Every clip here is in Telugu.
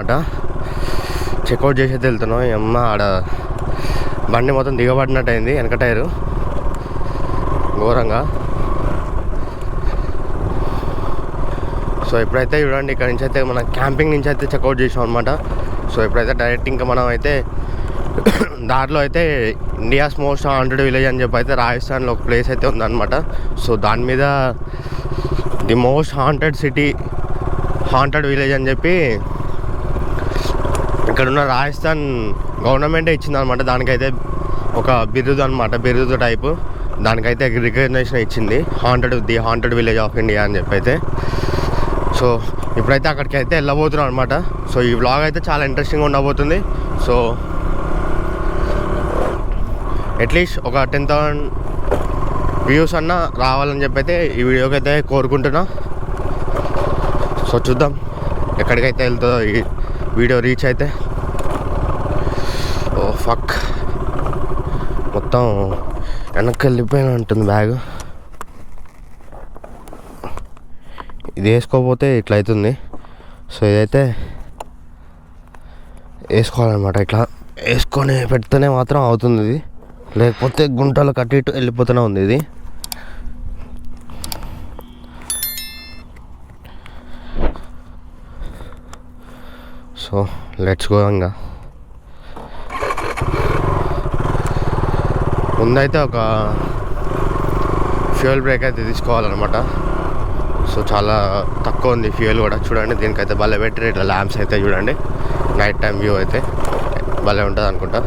అట చెక్అవుట్ చేసేది వెళ్తున్నాం. అమ్మ ఆడ బండి మొత్తం దిగబడినట్టు అయింది, వెనక టైరు ఘోరంగా. సో ఇప్పుడైతే చూడండి, ఇక్కడ నుంచి అయితే మన క్యాంపింగ్ నుంచి అయితే చెక్అవుట్ చేసాం అనమాట. సో ఇప్పుడైతే డైరెక్ట్ ఇంకా మనం అయితే దారిలో అయితే ఇండియాస్ మోస్ట్ హాంటెడ్ విలేజ్ అని చెప్పి అయితే రాజస్థాన్లో ఒక ప్లేస్ అయితే ఉందన్నమాట. సో దాని మీద the most haunted city, haunted village అని చెప్పి ఇక్కడ ఉన్న రాజస్థాన్ గవర్నమెంటే ఇచ్చిందనమాట. దానికైతే ఒక బిరుదు అనమాట, బిరుదు టైపు, దానికైతే రికగ్నేషన్ ఇచ్చింది, the haunted village of India అని చెప్పి అయితే. సో ఇప్పుడైతే అక్కడికి అయితే వెళ్ళబోతున్నాం అనమాట. సో ఈ వ్లాగ్ అయితే చాలా ఇంట్రెస్టింగ్గా ఉండబోతుంది. సో అట్లీస్ట్ ఒక 10,000 వ్యూస్ అన్న రావాలని చెప్పి అయితే ఈ వీడియోకి అయితే కోరుకుంటున్నా. సో చూద్దాం ఎక్కడికైతే వెళ్తుందో ఈ వీడియో రీచ్ అయితే. ఓ ఫక్, మొత్తం వెనక్కి వెళ్ళిపోయిన ఉంటుంది బ్యాగ్. ఇది వేసుకోకపోతే ఇట్లా అవుతుంది. సో ఇదైతే వేసుకోవాలన్నమాట. ఇట్లా వేసుకొని పెడితేనే మాత్రం అవుతుంది ఇది, లేకపోతే గుంటలు కట్టి ఇటు వెళ్ళిపోతూనే ఉంది ఇది. So let's go. ఇంకా ముందైతే ఒక ఫ్యూయల్ బ్రేక్ అయితే తీసుకోవాలన్నమాట. సో చాలా తక్కువ ఉంది ఫ్యూయల్ కూడా. చూడండి దీనికైతే భలే పెట్టి ఇట్లా ల్యాంప్స్ అయితే చూడండి, నైట్ టైం వ్యూ అయితే భలే ఉంటుంది అనుకుంటా.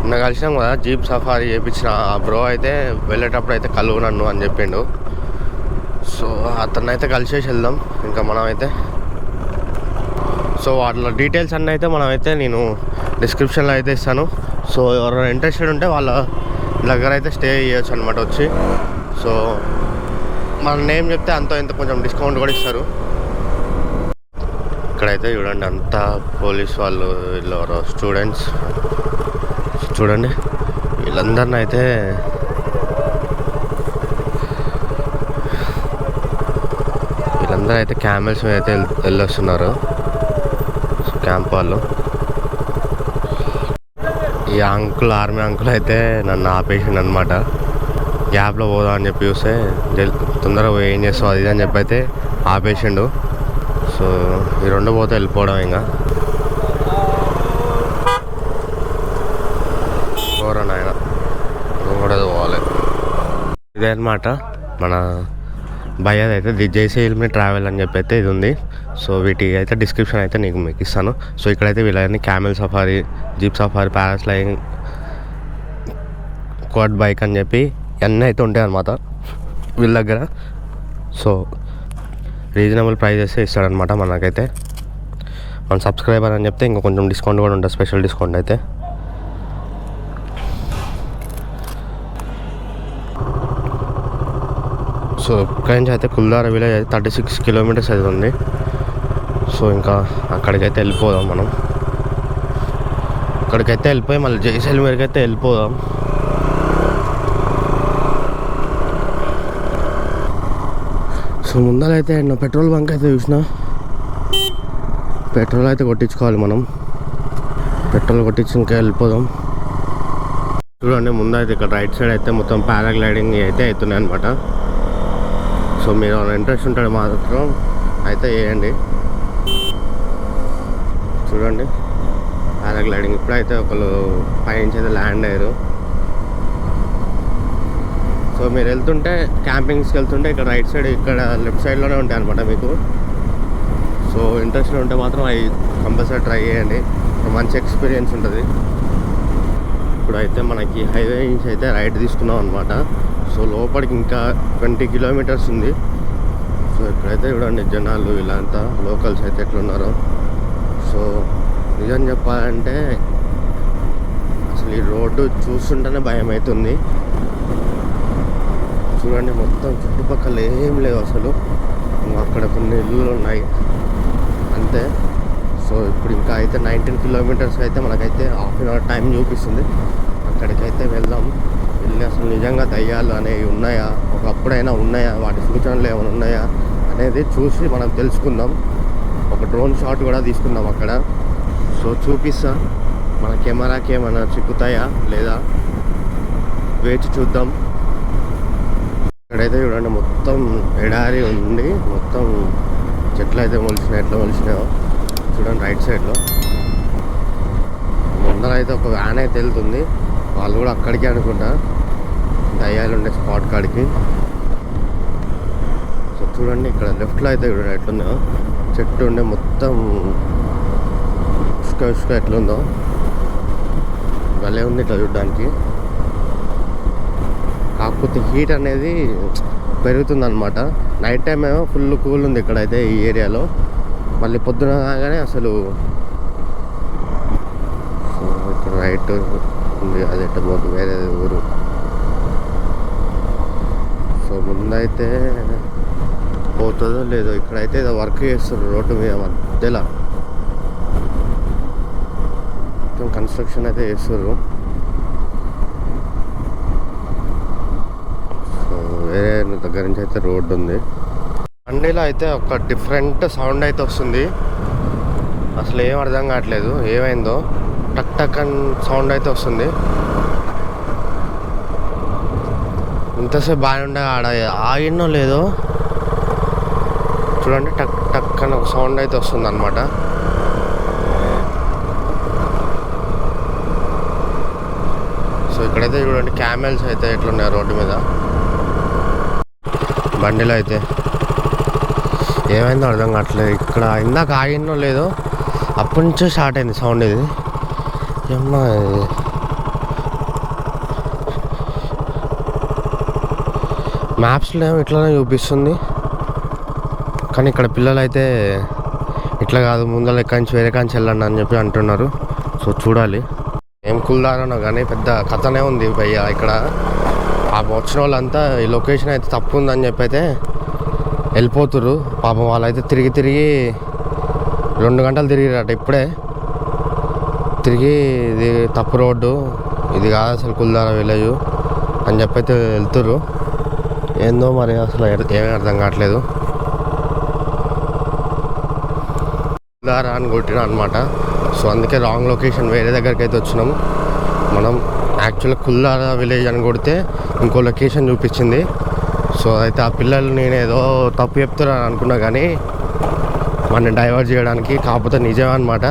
నిన్న కలిసినాం కదా, జీప్ సఫారీ చేయించిన ఆ బ్రో అయితే వెళ్ళేటప్పుడు అయితే కలువు నన్ను అని చెప్పిండు. సో అతన్ని అయితే కలిసేసి వెళ్దాం ఇంకా మనం అయితే. సో వాటిలో డీటెయిల్స్ అన్నీ అయితే మనమైతే నేను డిస్క్రిప్షన్లో అయితే ఇస్తాను. సో ఎవరైనా ఇంట్రెస్టెడ్ ఉంటే వాళ్ళ దగ్గర అయితే స్టే చేయొచ్చు అనమాట వచ్చి. సో మన నేమ్ చెప్తే అంత ఇంత కొంచెం డిస్కౌంట్ కూడా ఇస్తారు. ఇక్కడైతే చూడండి అంతా పోలీస్ వాళ్ళు, వీళ్ళు స్టూడెంట్స్ చూడండి, వీళ్ళందరినీ అయితే క్యామెల్స్ మీద అయితే వెళ్ళొస్తున్నారు క్యాంప్ వాళ్ళు. ఈ అంకుల్, ఆర్మీ అంకుల్ అయితే నన్ను ఆపేసిండు అనమాట. గ్యాప్లో పోదాం అని చెప్పి చూస్తే తొందరగా పోయి ఏం చేస్తావు అది అని చెప్పి అయితే ఆపేసిండు. సో ఈ రెండు పోతే వెళ్ళిపోవడం ఇంకా. నాయన కూడా పోవాలి. ఇదే అనమాట మన భయ్యది అయితే ది జైసైల్మే ట్రావెల్ అని చెప్పి అయితే ఇది ఉంది. సో వీటి అయితే డిస్క్రిప్షన్ అయితే మీకు ఇస్తాను. సో ఇక్కడైతే వీళ్ళని camel safari, jeep safari, parasliding, quad bike అని చెప్పి అన్నీ అయితే ఉంటాయి అన్నమాట వీళ్ళ దగ్గర. సో రీజనబుల్ ప్రైజెస్ ఇస్తాడనమాట మనకైతే. మన సబ్స్క్రైబర్ అని చెప్తే ఇంకా కొంచెం డిస్కౌంట్ కూడా ఉంటుంది, స్పెషల్ డిస్కౌంట్ అయితే. సో ఇక్కడి నుంచి అయితే కుల్దారా విలేజ్ అయితే 36 కిలోమీటర్స్ అయితే ఉంది. సో ఇంకా అక్కడికైతే వెళ్ళిపోదాం మనం. అక్కడికైతే వెళ్ళిపోయి మళ్ళీ జైసల్మేర్కి అయితే వెళ్ళిపోదాం. సో ముందరైతే నా పెట్రోల్ బంక్ అయితే చూసిన, పెట్రోల్ అయితే కొట్టించుకోవాలి మనం. పెట్రోల్ కొట్టించి ఇంకా వెళ్ళిపోదాం. చూడండి ముందైతే ఇక్కడ రైట్ సైడ్ అయితే మొత్తం పారాగ్లైడింగ్ అయితే అవుతున్నాయి అనమాట. సో మీరు ఇంట్రెస్ట్ ఉంటాడు మాత్రం అయితే వేయండి. చూడండి పారాగ్లైడింగ్. ఇప్పుడైతే ఒకళ్ళు పైనుంచి అయితే ల్యాండ్ అయ్యారు. సో మీరు వెళ్తుంటే, క్యాంపింగ్స్కి వెళ్తుంటే ఇక్కడ రైట్ సైడ్, ఇక్కడ లెఫ్ట్ సైడ్లోనే ఉంటాయి అనమాట మీకు. సో ఇంట్రెస్ట్ ఉంటే మాత్రం అవి కంపల్సరీ ట్రై చేయండి, మంచి ఎక్స్పీరియన్స్ ఉంటుంది. ఇప్పుడైతే మనకి హైవే నుంచి అయితే రైట్ తీసుకున్నాం అనమాట. సో లోపలికి ఇంకా 20 కిలోమీటర్స్ ఉంది. సో ఇప్పుడైతే చూడండి జనాలు వీళ్ళంతా లోకల్స్ అయితే ఎట్లున్నారో. సో నిజం చెప్పాలంటే అసలు ఈ రోడ్డు చూస్తుంటేనే భయం అవుతుంది. చూడండి మొత్తం చుట్టుపక్కల ఏం లేవు అసలు, అక్కడ కొన్ని ఇల్లులు ఉన్నాయి అంతే. సో ఇప్పుడు ఇంకా అయితే 19 కిలోమీటర్స్ అయితే మనకైతే ½ అవర్ టైం చూపిస్తుంది. అక్కడికైతే వెళ్దాం. వెళ్ళి అసలు నిజంగా దయ్యాలు అనేవి ఉన్నాయా, ఒకప్పుడైనా ఉన్నాయా, వాటి సూచనలు ఏమైనా ఉన్నాయా అనేది చూసి మనం తెలుసుకుందాం. ఒక డ్రోన్ షాట్ కూడా తీసుకుందాం అక్కడ. సో చూపిస్తా, మన కెమెరాకి ఏమైనా చిక్కుతాయా లేదా వేచి చూద్దాం. ఇక్కడైతే చూడండి మొత్తం ఎడారి ఉంది, మొత్తం చెట్లు అయితే మొలిచినాయి. ఎట్లా మొలిచినాయో చూడండి. రైట్ సైడ్లో ముందర అయితే ఒక వ్యాన్ అయితే వెళ్తుంది, వాళ్ళు కూడా అక్కడికి అనుకుంటా, దయ్యాలు ఉండే స్పాట్ కాడికి. సో చూడండి ఇక్కడ లెఫ్ట్లో అయితే చూడండి ఎట్లుందో, చెట్టు ఉండే మొత్తం ఉసుక ఉసుక ఎట్లుందో భలే ఉంది ఇట్లా చూడడానికి. కాకపోతే హీట్ అనేది పెరుగుతుంది అనమాట. నైట్ టైం ఏమో ఫుల్ కూల్ ఉంది ఇక్కడైతే ఈ ఏరియాలో. మళ్ళీ పొద్దున కాగానే అసలు ఇక్కడ రైట్ ఉంది, అది ఎట్ట పోదు వేరే ఊరు. సో ముందైతే పోతుందో లేదో, ఇక్కడైతే ఏదో వర్క్ చేస్తారు రోడ్డు మీద మధ్యలో, మొత్తం కన్స్ట్రక్షన్ అయితే చేస్తారు. సో వేరే దగ్గర నుంచి అయితే రోడ్డు ఉంది. బండిలో అయితే ఒక డిఫరెంట్ సౌండ్ అయితే వస్తుంది, అసలు ఏం అర్థం కావట్లేదు ఏమైందో. టక్ టక్ అని సౌండ్ అయితే వస్తుంది. ఇంతసేపు బాగానే ఉండే, ఆడ ఆగినో లేదో చూడండి. టక్ టక్ అని ఒక సౌండ్ అయితే వస్తుంది అనమాట. సో ఇక్కడైతే చూడండి క్యామెల్స్ అయితే ఎట్లున్నాయి రోడ్డు మీద. బండిలో అయితే ఏమైందో అర్థం కావట్లేదు. ఇక్కడ ఇందాక ఆగినో లేదో అప్పటి నుంచే స్టార్ట్ అయింది సౌండ్. ఇది ఏమన్నా మ్యాప్స్లో ఏమో ఇట్లానే చూపిస్తుంది, కానీ ఇక్కడ పిల్లలు అయితే ఇట్లా కాదు, ముందర ఎక్కడి నుంచి వేరే కాంచి వెళ్ళండి అని చెప్పి అంటున్నారు. సో చూడాలి ఏం కుల్దారనో కానీ పెద్ద కథనే ఉంది భయ్య. ఇక్కడ ఆ వచ్చిన వాళ్ళంతా ఈ లొకేషన్ అయితే తప్పు ఉందని చెప్పి అయితే వెళ్ళిపోతుర్రు. పాపం వాళ్ళైతే తిరిగి 2 గంటలు తిరిగిరట. ఇప్పుడే తిరిగి ఇది తప్పు రోడ్డు, ఇది కాదు అసలు కుల్దార విలేజ్ అని చెప్పి అయితే వెళ్తుర్రు. ఏందో మరి అసలు ఏమీ అర్థం కావట్లేదు. కుల్దార అని కొట్టిన అనమాట. సో అందుకే రాంగ్ లొకేషన్, వేరే దగ్గరికి అయితే వచ్చినాం మనం. యాక్చువల్గా కుల్దార విలేజ్ అని కొడితే ఇంకో లొకేషన్ చూపించింది. సో అయితే ఆ పిల్లలు నేను ఏదో తప్పు చెప్తున్నాను అనుకున్నా, కానీ మన డైవర్ట్ చేయడానికి. కాకపోతే నిజమే అనమాట.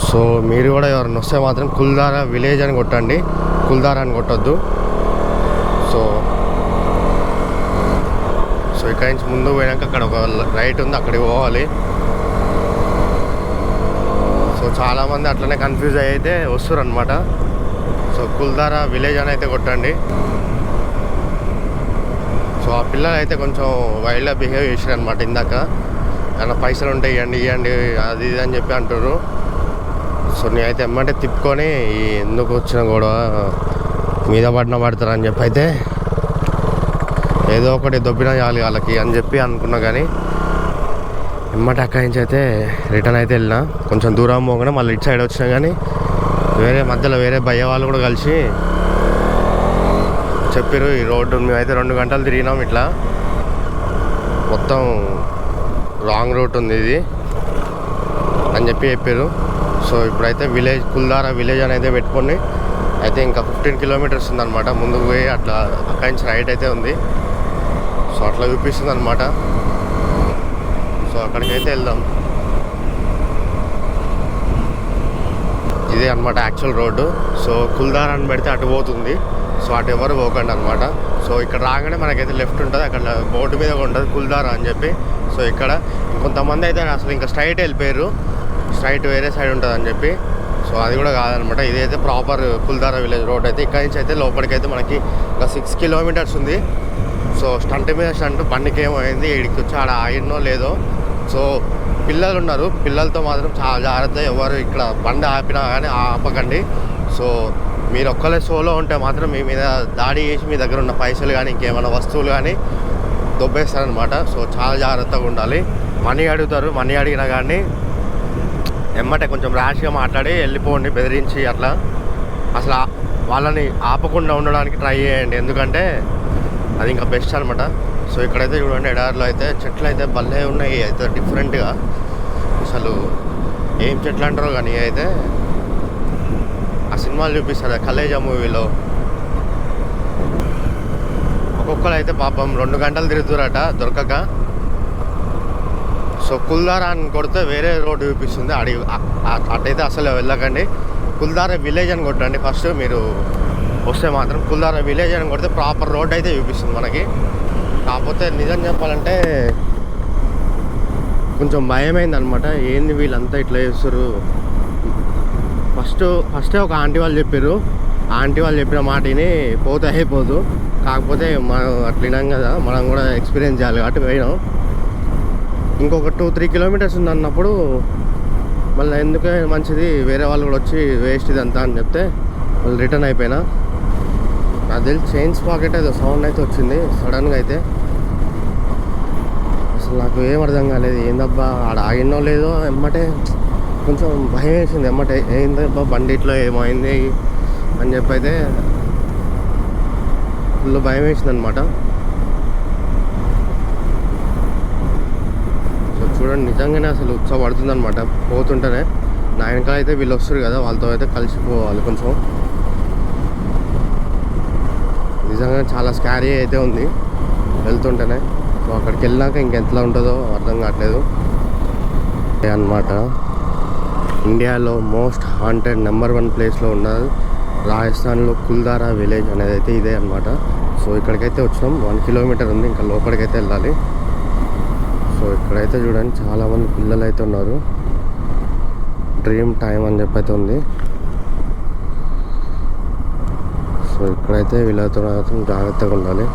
సో మీరు కూడా ఎవరైనా వస్తే మాత్రం కుల్దార విలేజ్ అని కొట్టండి, కుల్దార అని కొట్టొద్దు. సో ఇక్కడి నుంచి ముందు పోయాక అక్కడ ఒక రైట్ ఉంది, అక్కడికి పోవాలి. సో చాలామంది అట్లనే కన్ఫ్యూజ్ అయితే వస్తారు అనమాట. సో కుల్దార విలేజ్ అని అయితే కొట్టండి. సో ఆ పిల్లలు అయితే కొంచెం వైల్డ్గా బిహేవ్ చేసారు అనమాట. ఇందాక ఏమైనా పైసలు ఉంటే ఇవ్వండి అది ఇది అని చెప్పి అంటారు. సో నేనైతే ఎమ్మంటే తిప్పుకొని ఎందుకు వచ్చిన గొడవ మీద పడతారని చెప్పి అయితే ఏదో ఒకటి దొబ్బినా చాలు వాళ్ళకి అని చెప్పి అనుకున్నా, కానీ ఎమ్మటి అక్కడి నుంచి అయితే రిటర్న్ అయితే వెళ్ళినా. కొంచెం దూరం పోగానే మళ్ళీ ఇటు సైడ్ వచ్చినా, కానీ మధ్యలో వేరే భయ్య వాళ్ళు కూడా కలిసి చెప్పారు ఈ రోడ్డు మేమైతే 2 గంటలు తిరిగినాం, ఇట్లా మొత్తం రాంగ్ రూట్ ఉంది ఇది అని చెప్పారు. సో ఇప్పుడైతే విలేజ్ కుల్దార విలేజ్ అని అయితే పెట్టుకొని అయితే ఇంకా 15 కిలోమీటర్స్ ఉందన్నమాట. ముందుకు పోయి అట్లా అక్కడి నుంచి రైట్ అయితే ఉంది. సో అట్లా చూపిస్తుంది అనమాట. సో అక్కడికైతే వెళ్దాం. ఇదే అనమాట యాక్చువల్ రోడ్డు. సో కుల్దార అని పెడితే అటు పోతుంది. సో అటు ఎవరు పోకండి అనమాట. సో ఇక్కడ రాగానే మనకైతే లెఫ్ట్ ఉంటుంది, అక్కడ బోర్డు మీద ఉంటుంది కుల్దార అని చెప్పి. సో ఇక్కడ ఇంకొంతమంది అయితే అసలు ఇంకా స్ట్రైట్ వెళ్ళిపోయారు, స్ట్రైట్ వేరే సైడ్ ఉంటుంది అని చెప్పి. సో అది కూడా కాదనమాట, ఇదైతే ప్రాపర్ కుల్దార విలేజ్ రోడ్. అయితే ఇక్కడి నుంచి అయితే లోపలికైతే మనకి ఇంకా 6 కిలోమీటర్స్ ఉంది. సో స్టంట్ మీద స్టంట్, బండికి ఏమైంది ఇక్కడికి వచ్చి ఆడ ఆగినో లేదో. సో పిల్లలు ఉన్నారు, పిల్లలతో మాత్రం చాలా జాగ్రత్త. ఎవరు ఇక్కడ బండి ఆపినా కానీ ఆపకండి. సో మీరు ఒక్కలే సోలో ఉంటే మాత్రం మీ మీద దాడి చేసి మీ దగ్గర ఉన్న పైసలు కానీ ఇంకేమైనా వస్తువులు కానీ దొబ్బేస్తారనమాట. సో చాలా జాగ్రత్తగా ఉండాలి. మనీ అడుగుతారు, మనీ అడిగినా కానీ ఎమ్మటే కొంచెం ర్యాష్గా మాట్లాడి వెళ్ళిపోండి, బెదిరించి అట్లా. అసలు వాళ్ళని ఆపకుండా ఉండడానికి ట్రై చేయండి, ఎందుకంటే అది ఇంకా బెస్ట్ అనమాట. సో ఇక్కడైతే చూడండి, ఎడారిలో అయితే చెట్లు అయితే భలే ఉన్నాయి, అయితే డిఫరెంట్గా. అసలు ఏం చెట్లు అంటారో కానీ అయితే ఆ సినిమాలు చూపిస్తారు, కలేజా మూవీలో ఒక్కొక్కరు అయితే పాపం 2 గంటలు తిరుగుతారట దొరకక. సో కుల్దారా అని కొడితే వేరే రోడ్డు చూపిస్తుంది, అటైతే అసలు వెళ్ళకండి. కుల్దారా విలేజ్ అని కొట్టండి ఫస్ట్, మీరు వస్తే మాత్రం కుల్దారా విలేజ్ అని కొడితే ప్రాపర్ రోడ్ అయితే చూపిస్తుంది మనకి. కాకపోతే నిజం చెప్పాలంటే కొంచెం భయమైంది అనమాట, ఏంది వీళ్ళంతా ఇట్లా చేస్తారు. ఫస్టే ఒక ఆంటీ వాళ్ళు చెప్పారు, ఆంటీ వాళ్ళు చెప్పిన మాటని పోతే అయిపోదు, కాకపోతే మనం అట్లా వినాం కదా, మనం కూడా ఎక్స్పీరియన్స్ చేయాలి కాబట్టి పోయినాం. ఇంకొక 2-3 కిలోమీటర్స్ ఉంది అన్నప్పుడు మళ్ళీ ఎందుకే మంచిది, వేరే వాళ్ళు కూడా వచ్చి వేస్ట్ ఇదంతా అని చెప్తే మళ్ళీ రిటర్న్ అయిపోయినా. అది చైన్స్ పాకెట్ ఏదో సౌండ్ అయితే వచ్చింది సడన్గా అయితే, అసలు నాకు ఏం అర్థం కాలేదు, ఏందబ్బా ఆడ ఆగినో లేదో. ఎమ్మటే కొంచెం భయం వేసింది, ఎమ్మటే ఏందబ్బా బండిట్లో ఏమైంది అని చెప్పి అయితే ఫుల్ భయం వేసింది అనమాట. సో చూడండి, నిజంగానే అసలు ఉత్సాహం పడుతుంది అనమాట పోతుంటేనే. నా వెనకాల అయితే వీళ్ళు వస్తారు కదా, వాళ్ళతో అయితే కలిసిపోవాలి కొంచెం. నిజంగా చాలా స్కారీ అయితే ఉంది వెళ్తుంటేనే. సో అక్కడికి వెళ్ళినాక ఇంకెంతలా ఉంటుందో అర్థం కావట్లేదు అనమాట. ఇండియాలో మోస్ట్ హాంటెడ్ నెంబర్ 1 ప్లేస్లో ఉన్నది రాజస్థాన్లో కుల్దారా విలేజ్ అనేది అయితే ఇదే అనమాట. సో ఇక్కడికైతే వచ్చినాం, 1 కిలోమీటర్ ఉంది, ఇంకా లోపలికైతే వెళ్ళాలి. సో ఇక్కడైతే చూడండి చాలామంది పిల్లలు అయితే ఉన్నారు, డ్రీమ్ టైం అని చెప్పి అయితే ఉంది. సో ఇక్కడైతే వీళ్ళతో జాగ్రత్తగా ఉండాలి.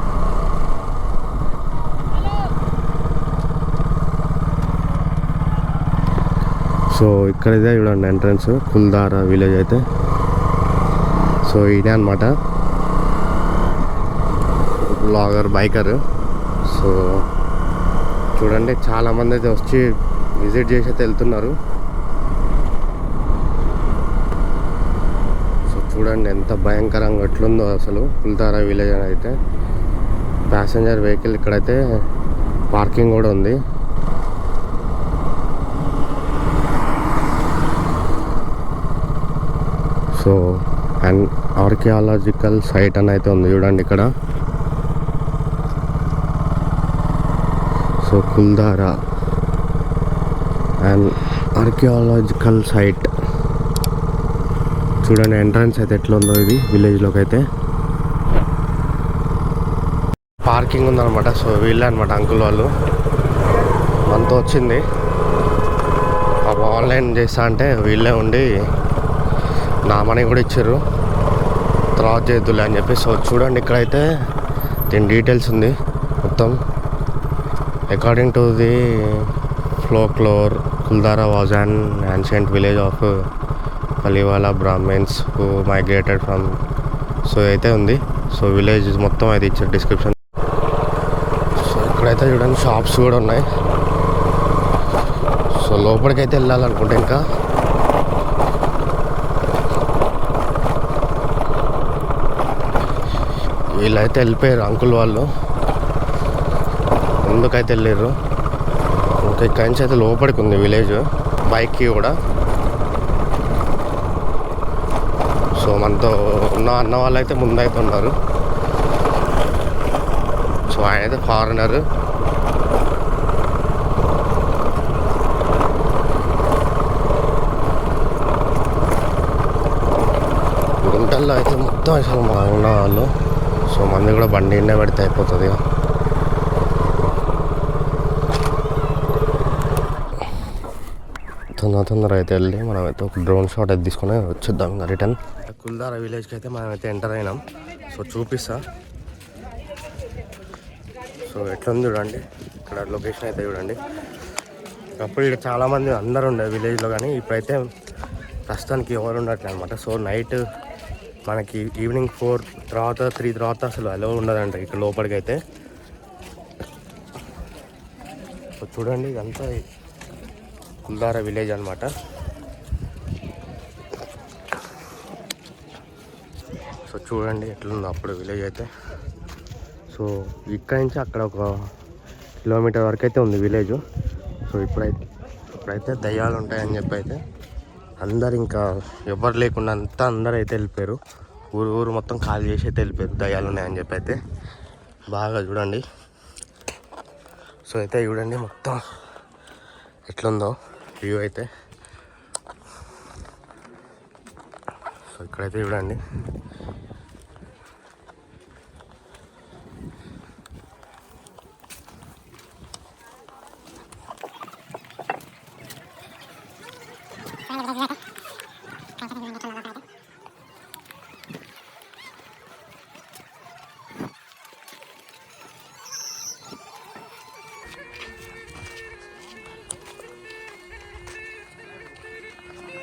సో ఇక్కడైతే చూడండి ఎంట్రన్స్ కుల్దారా విలేజ్ అయితే. సో ఇదే అనమాట బ్లాగర్ బైకర్. సో చూడండి చాలామంది అయితే వచ్చి విజిట్ చేసి అయితే వెళ్తున్నారు. సో చూడండి ఎంత భయంకరంగా ఎట్లుందో అసలు కుల్దారా విలేజ్ అని అయితే. ప్యాసింజర్ వెహికల్ ఇక్కడైతే పార్కింగ్ కూడా ఉంది. సో అండ్ ఆర్కియాలజికల్ సైట్ అని అయితే ఉంది చూడండి ఇక్కడ. So Kuldhara and archaeological site చూడండి, ఎంట్రన్స్ అయితే ఎట్లా ఉందో ఇది విలేజ్లోకి అయితే. పార్కింగ్ ఉందన్నమాట. సో వీళ్ళే అనమాట అంకుల్ వాళ్ళు, మనతో వచ్చింది. ఆన్లైన్ చేస్తా అంటే వీళ్ళే ఉండి నా మనీ కూడా ఇచ్చారు, తర్వాత చేద్దులే అని చెప్పి. సో చూడండి ఇక్కడైతే దీని డీటెయిల్స్ ఉంది మొత్తం. According to the folklore, Kuldhara was an ancient village of Paliwala Brahmins who migrated from. So అయితే ఉంది. సో విలేజ్ మొత్తం అయితే ఇచ్చారు డిస్క్రిప్షన్. సో ఇక్కడైతే చూడండి షాప్స్ కూడా ఉన్నాయి. సో లోపలికైతే వెళ్ళాలనుకుంటే ఇంకా వీళ్ళైతే వెళ్ళిపోయారు అంకుల్ వాళ్ళు, ముందుకైతే వెళ్ళారు. ఇంకా ఇక్కడి నుంచి అయితే లోపలికి ఉంది విలేజ్, బైక్కి కూడా. సో మనతో ఉన్న అన్న వాళ్ళు అయితే ముందైతే ఉన్నారు. సో ఆయన అయితే ఫారినర్. గుంటల్లో అయితే మొత్తం అసలు మా ఉన్న వాళ్ళు. సో మంది కూడా బండి నిండా పెడితే అయిపోతుంది. తొందర అయితే వెళ్ళి మనమైతే ఒక డ్రోన్ షాట్ అయితే తీసుకొని వచ్చేద్దాం ఇంకా రిటర్న్. కుల్దారా విలేజ్కి అయితే మనమైతే ఎంటర్ అయినాం. సో చూపిస్తా. సో ఎట్లా ఉంది చూడండి ఇక్కడ లొకేషన్ అయితే చూడండి. అప్పుడు ఇక్కడ చాలామంది అందరు ఉండే విలేజ్లో, కానీ ఇప్పుడైతే ప్రస్తుతానికి ఎవరు ఉండట్లేదు అనమాట. సో నైట్ మనకి ఈవినింగ్ 4 తర్వాత 3 తర్వాత అసలు అలో ఉండదంట ఇక్కడ లోపలికి అయితే. సో చూడండి ఇదంతా కుల్దారా విలేజ్ అనమాట. సో చూడండి ఎట్లుందో అప్పుడు విలేజ్ అయితే. సో ఇక్కడి నుంచి అక్కడ ఒక కిలోమీటర్ వరకు అయితే ఉంది విలేజ్. సో ఇప్పుడైతే దయ్యాలు ఉంటాయని చెప్పి అయితే అందరు ఇంకా ఎవరు లేకుండా అంతా అందరూ అయితే వెళ్ళిపోయారు. ఊరు మొత్తం ఖాళీ చేసి అయితే వెళ్ళిపోయారు దయ్యాలు ఉన్నాయని చెప్పి అయితే. బాగా చూడండి. సో అయితే చూడండి మొత్తం ఎట్లుందో వ్యూ అయితే. సో ఇక్కడైతే చూడండి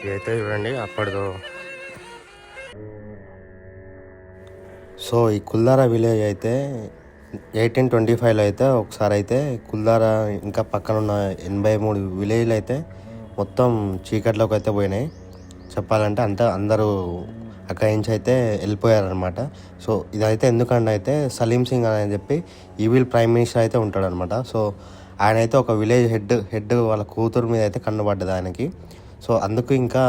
ఇదైతే చూడండి అప్పటిదో. సో ఈ కుల్దారా విలేజ్ అయితే 1825లో అయితే ఒకసారి అయితే కుల్దారా ఇంకా పక్కన ఉన్న 83 విలేజ్లు అయితే మొత్తం చీకట్లోకి అయితే పోయినాయి చెప్పాలంటే. అందరూ అక్కడి నుంచి అయితే వెళ్ళిపోయారనమాట. సో ఇదైతే ఎందుకంటే అయితే సలీం సింగ్ అని చెప్పి ఈవిల్ ప్రైమ్ మినిస్టర్ అయితే ఉంటాడనమాట. సో ఆయన అయితే ఒక విలేజ్ హెడ్ వాళ్ళ కూతురు మీద అయితే కన్నుపడ్డది ఆయనకి. సో అందుకు ఇంకా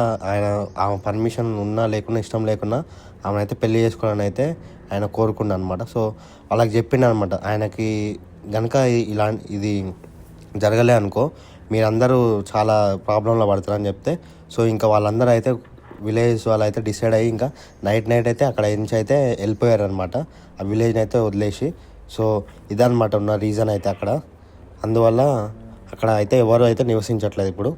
ఆమె పర్మిషన్ ఉన్నా లేకున్నా ఇష్టం లేకున్నా ఆమె అయితే పెళ్లి చేసుకోవాలని అయితే ఆయన కోరుకున్నాడు అనమాట. సో వాళ్ళకి చెప్పిండు అనమాట, ఆయనకి కనుక ఇది జరగలే అనుకో మీరందరూ చాలా ప్రాబ్లంలో పడతారని చెప్తే, సో ఇంకా వాళ్ళందరూ అయితే విలేజ్ వాళ్ళు అయితే డిసైడ్ అయ్యి ఇంకా నైట్ అయితే అక్కడ నుంచి అయితే వెళ్ళిపోయారనమాట ఆ విలేజ్ని అయితే వదిలేసి. సో ఇదనమాట ఉన్న రీజన్ అయితే అక్కడ. అందువల్ల అక్కడ అయితే ఎవరు అయితే నివసించట్లేదు ఇప్పుడు.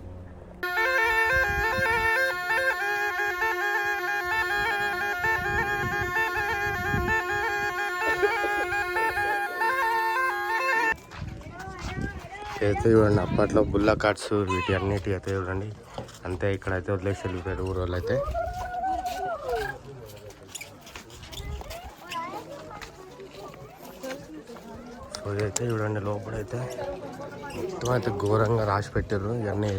అయితే చూడండి అప్పట్లో బుల్లా కార్డ్స్ వీటి అన్నిటి అయితే చూడండి అంతే ఇక్కడైతే వదిలేసి వెళ్ళిపోయారు ఊరు వాళ్ళు అయితే. సో ఇదైతే చూడండి లోపలైతే మొత్తం అయితే ఘోరంగా రాసి పెట్టారు ఇవన్నీ.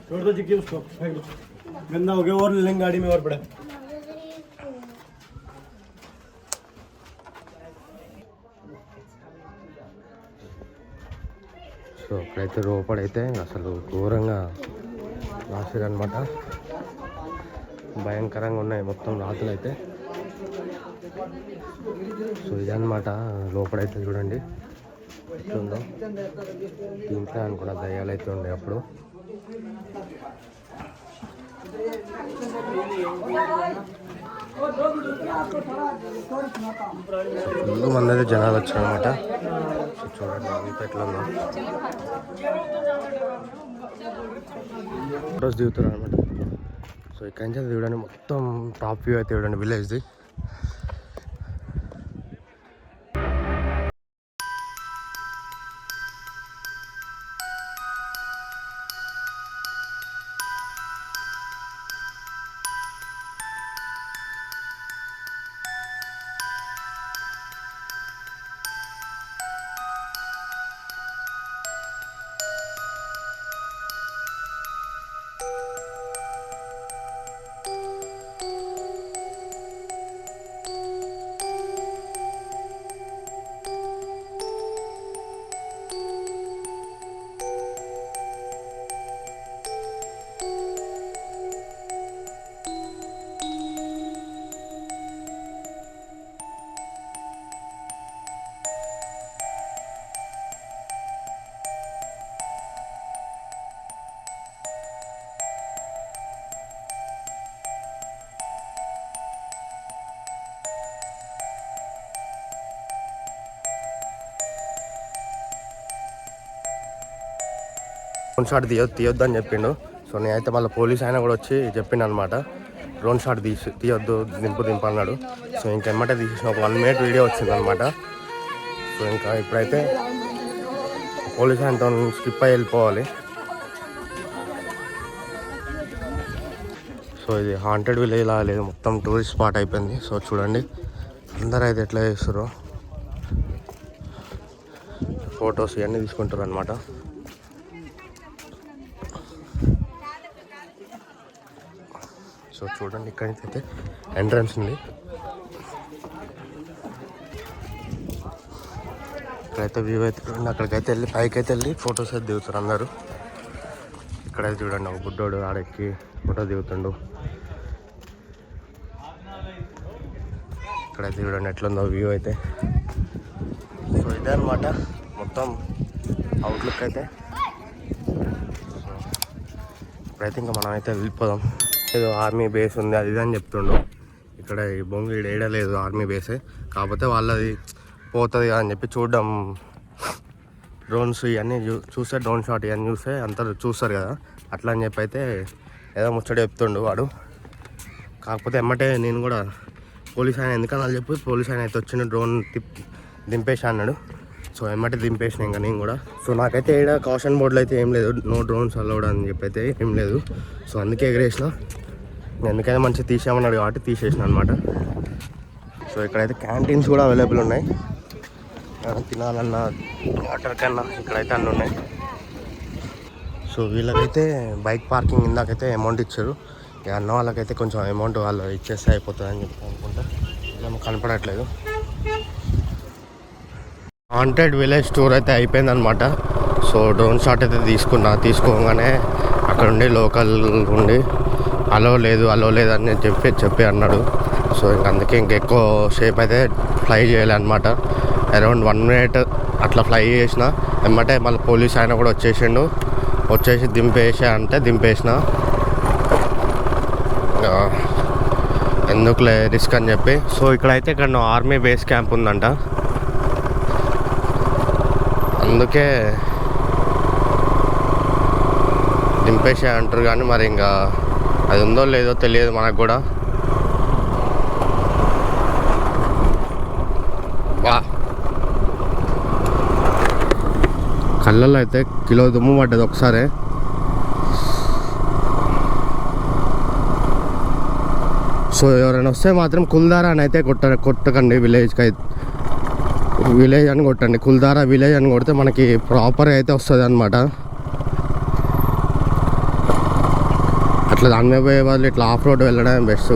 छोड़ दो जिक्की उसको, फेंक दो, गंदा हो गया और ले लेंगे गाड़ी में और पड़ा. సో అక్కడైతే లోపడైతే అసలు ఘోరంగా రాసేదన్నమాట. భయంకరంగా ఉన్నాయి మొత్తం రాత్రులు అయితే. సో ఇదన్నమాట లోపడైతే చూడండి ఎట్లుందో. దీంట్లో అనుకున్న దయ్యాలు అయితే ఉండే అప్పుడు. ఫుల్ మంది అయితే జనాలు వచ్చారనమాట. సో చూడండి అంత ఎట్లుందో రోజు దిగుతున్నారు అనమాట. సో ఇక్కడి నుంచి చూడండి మొత్తం టాప్ వ్యూ అయితే చూడండి విలేజ్ది. డ్రోన్ షాట్ తీయొద్దు అని చెప్పిండు. సో నేనైతే మళ్ళీ పోలీస్ ఆయన కూడా వచ్చి చెప్పిండు అనమాట, డ్రోన్ షాట్ తీయొద్దు దింపు అన్నాడు. సో ఇంకెమ్మటే తీసేసిన ఒక 1 minute వీడియో వచ్చింది అనమాట. సో ఇంకా ఇప్పుడైతే పోలీస్ ఆయనతో స్కిప్ అయ్యి వెళ్ళిపోవాలి. సో ఇది హాంటెడ్ విలేజ్ లా లేదు, మొత్తం టూరిస్ట్ స్పాట్ అయిపోయింది. సో చూడండి అందరూ అయితే ఎట్లా చేస్తారో, ఫొటోస్ ఇవన్నీ తీసుకుంటారు అనమాట. సో చూడండి ఇక్కడైతే ఎంట్రన్స్ ఉంది. ఇక్కడైతే వ్యూ అయితే చూడండి, అక్కడికైతే వెళ్ళి పైకి అయితే వెళ్ళి ఫొటోస్ అయితే దిగుతారు అందరూ. ఇక్కడైతే చూడండి ఒక బుడ్డోడు ఆడెక్కి ఫోటో దిగుతుండు. ఇక్కడైతే చూడండి ఎట్లుందో వ్యూ అయితే. సో ఇదే అనమాట మొత్తం అవుట్లుక్ అయితే. ఇప్పుడైతే ఇంకా మనం అయితే వెళ్ళిపోదాం. ఏదో ఆర్మీ బేస్ ఉంది అది ఇది అని చెప్తుండు. ఇక్కడ ఈ బొంగు ఏడలేదు ఆర్మీ బేసే, కాకపోతే వాళ్ళది పోతుంది కదా అని చెప్పి చూడడం, డ్రోన్స్ ఇవన్నీ చూస్తే డ్రోన్ షాట్ ఇవన్నీ చూస్తే అందరూ చూస్తారు కదా, అట్లా అని చెప్పి అయితే ఏదో ముచ్చట చెప్తుండు వాడు. కాకపోతే ఎమ్మటే నేను కూడా పోలీస్ ఆయన ఎందుకని వాళ్ళు చెప్పి పోలీస్ ఆయన అయితే వచ్చిన డ్రోన్ దింపేసి అన్నాడు. సో ఎమ్మటే దింపేసిన ఇంకా నేను కూడా. సో నాకైతే ఏడ కాషన్ బోర్డులో అయితే ఏం లేదు, నో డ్రోన్స్ అలౌడ్ అని చెప్పి అయితే ఏం లేదు. సో అందుకే ఎగరేసిన, ఎందుకైనా మంచిగా తీసామన్నాడు కాబట్టి తీసేసిన అనమాట. సో ఇక్కడైతే క్యాంటీన్స్ కూడా అవైలబుల్ ఉన్నాయి, తినాలన్నా వాటర్ కన్నా ఇక్కడైతే అన్నీ ఉన్నాయి. సో వీళ్ళకైతే బైక్ పార్కింగ్ ఇందాకైతే అమౌంట్ ఇచ్చారు. ఇక అన్న వాళ్ళకైతే కొంచెం అమౌంట్ వాళ్ళు ఇచ్చేస్తే అయిపోతుంది అని చెప్పి అనుకుంటా, ఏమో కనపడట్లేదు. హాంటెడ్ విలేజ్ టూర్ అయితే అయిపోయింది అనమాట. సో డ్రోన్ షాట్ అయితే తీసుకోగానే అక్కడ ఉండి లోకల్ ఉండి అలో లేదు అని చెప్పి అన్నాడు. సో ఇంక అందుకే ఇంకెక్కువ సేపు అయితే ఫ్లై చేయాలి అనమాట. అరౌండ్ 1 minute అట్లా ఫ్లై చేసిన ఎమ్మటే మళ్ళీ పోలీస్ ఆయన కూడా వచ్చేసి దింపేసిన. ఎందుకులే రిస్క్ అని చెప్పి. సో ఇక్కడైతే ఇక్కడ ఆర్మీ బేస్ క్యాంప్ ఉందంట, అందుకే దింపేసే అంటారు. కానీ మరి ఇంకా అది ఉందో లేదో తెలియదు మనకు కూడా. వా కళ్ళల్లో అయితే కిలో దుమ్ము పడ్డది ఒకసారి. సో ఎవరైనా వస్తే మాత్రం కుల్దారా అని అయితే కొట్టకండి. విలేజ్ అని కొట్టండి, కుల్దారా విలేజ్ అని కొడితే మనకి ప్రాపర్ అయితే వస్తుంది అనమాట. అట్లా దాని మీద పోయే వాళ్ళు ఇట్లా ఆఫ్ రోడ్ వెళ్ళడం బెస్ట్.